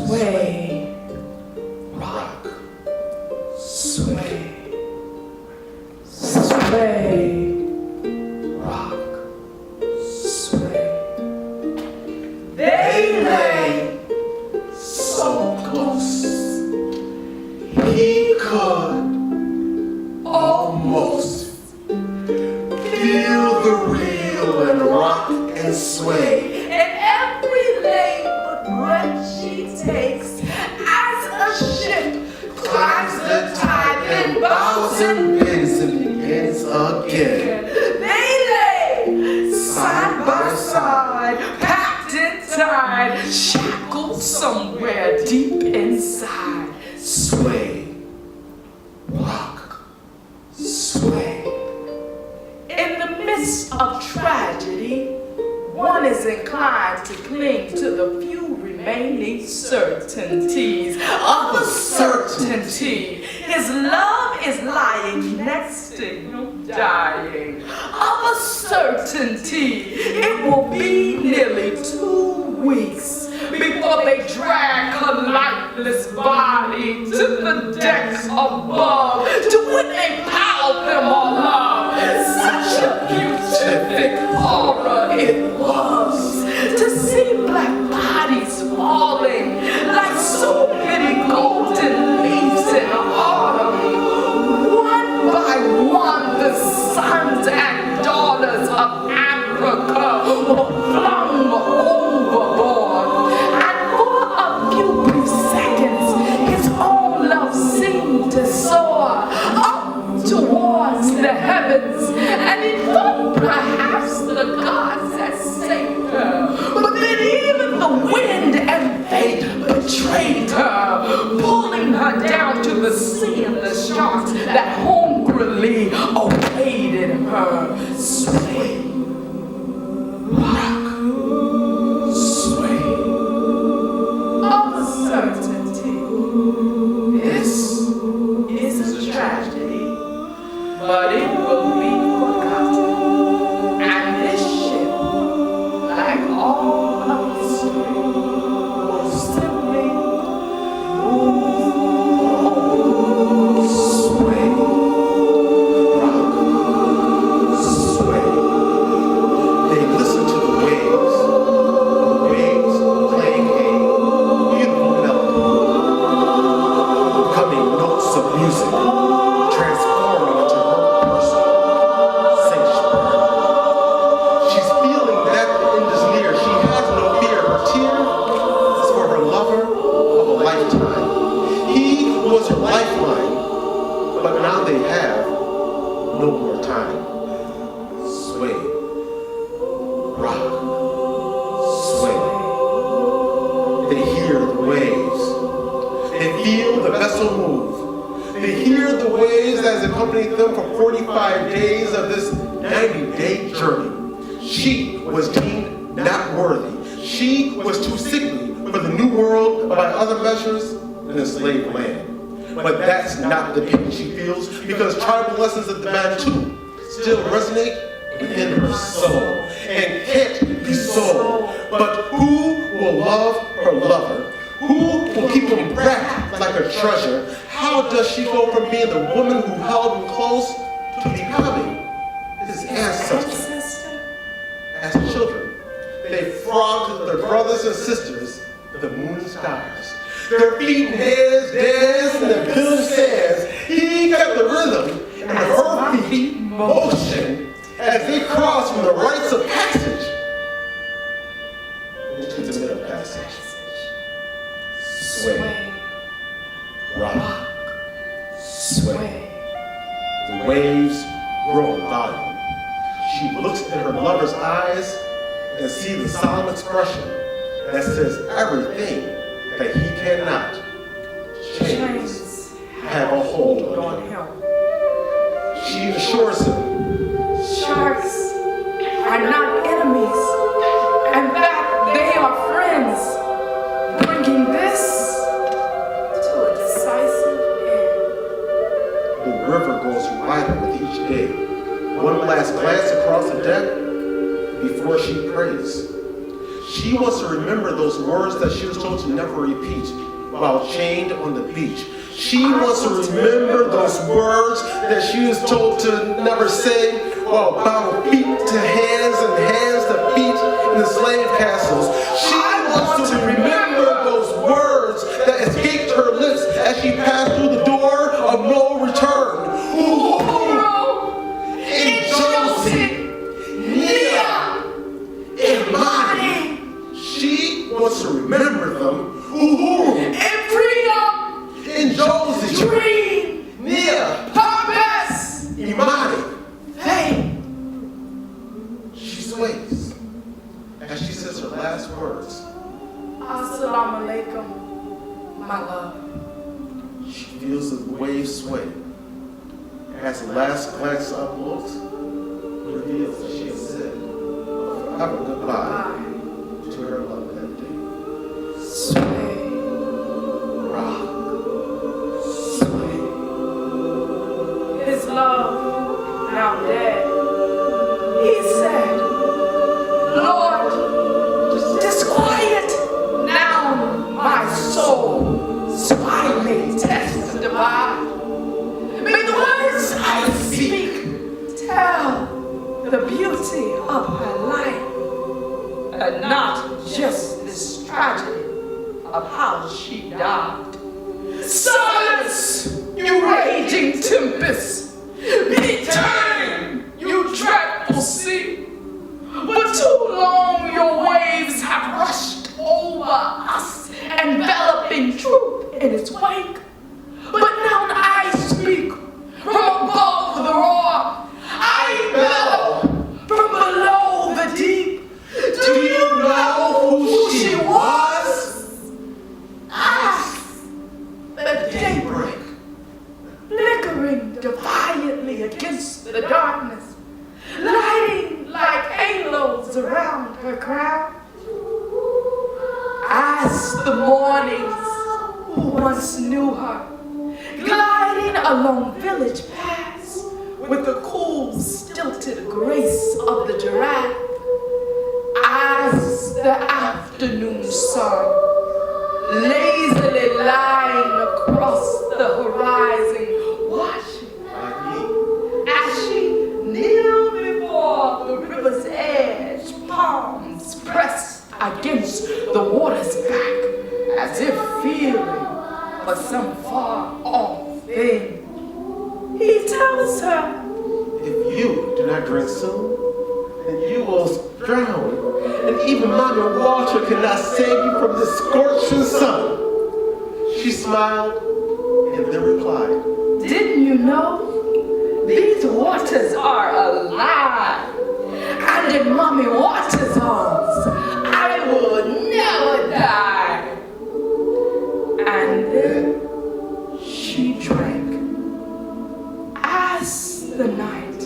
sway, rock, sway, sway, rock, sway. They lay so close, he could almost feel the reel and rock and sway. And every labor breath she takes as a ship climbs the tide and bows and bends and begins again. They lay side by side, packed and tied, shackled somewhere deep inside. Sway, rock, sway. In the midst of tragedy, one is inclined to cling to the few remaining certainties of a certainty. His love is lying next to him, dying. Of a certainty, it will be nearly 2 weeks before they drag her lifeless body to the decks above, to when they pile them all up. Such a beatific horror it was to see black bodies falling like so many golden leaves in autumn. One by one, the sons and daughters of Africa were flung overboard. And for a few brief seconds, his own love seemed to soar up towards the heavens, and he thought perhaps the gods had saved her. But then even the wind and fate betrayed her, pulling her down to the sea and the sharks that hungrily awaited her. Sway, rock, sway. Of a certainty, this is a tragedy, but it will be forgotten. And this ship, like all of history, will simply move, sway, rock, sway. They listen to the waves playing a beautiful melody, becoming notes of music, transforming into her personal sanctuary. She's feeling that the end is near. She has no fear. Her tear is for her lover of a lifetime. He was her lifeline, but now they have no more time. Sway, rock, sway. They hear the waves. They feel the vessel move. They hear the waves as accompanied them for 45 days of this 90-day journey. She was deemed not worthy. She was too sickly for the new world by other measures in a slave land. But that's not the pain she feels, because tribal lessons of the Bantu still resonate within her soul and can't be sold. But who will love her lover? Who will keep him wrapped like a treasure? How does she go from being the woman who held him close to becoming his ancestor? As children, they frogged their brothers and sisters, the moon and stars. Their feet and heads dance and the village says, he got the rhythm and her feet motion as they cross from the rites of passage into the middle passage. Sway, rock, sway. The waves grow in volume. She looks in her lover's eyes and sees the solemn expression that says everything that he cannot chains have a hold on him. She assures him, sharks are not enemies, and that they are friends, bringing this to a decisive end. The river grows wider with each day. One last glance across the deck before she prays. She wants to remember those words that she was told to never repeat while chained on the beach. She wants to remember those words that she was told to never say while bound feet to hands and hands to feet in the slave castles. She wants to remember those words that escaped her lips as she passed through the door of no return. Njozi, Nia, and Mani. She wants to remember them. Njozi, dream, Nia, purpose, Imani. faith. She sways as she says her last words. Assalamu alaikum, my love. She feels the waves sway. As the last glance up looks, reveals that she has said have a goodbye to her love that day. Sway, Rock. sway. His love now dead. He said, Lord, disquiet now my soul, so I may testify. May the words I speak tell the beauty of her life, and not just this tragedy of how she died. Silence, you raging tempest! Be turned, you dreadful sea! But too long your waves have rushed over us, enveloping truth in its wake. But now I speak from above the roar. I bellow from below the deep. Do you know who she was? Ask the daybreak, flickering defiantly against the darkness, lighting like halos around her crown. Ask the mornings who once knew her, gliding along village paths with the cool, stilted grace of the giraffe. As the afternoon sun, lazily lying across the horizon, watching as she kneeled before the river's edge, palms pressed against the water's back, as if feeling for some far-off thing. He tells her, If you do not drink soon, then you will drown, and even Mama Water cannot save you from this scorching sun. She smiled and then replied, didn't you know? These waters are alive, and in Mommy Water's arms, I will never die. And then she drank as the night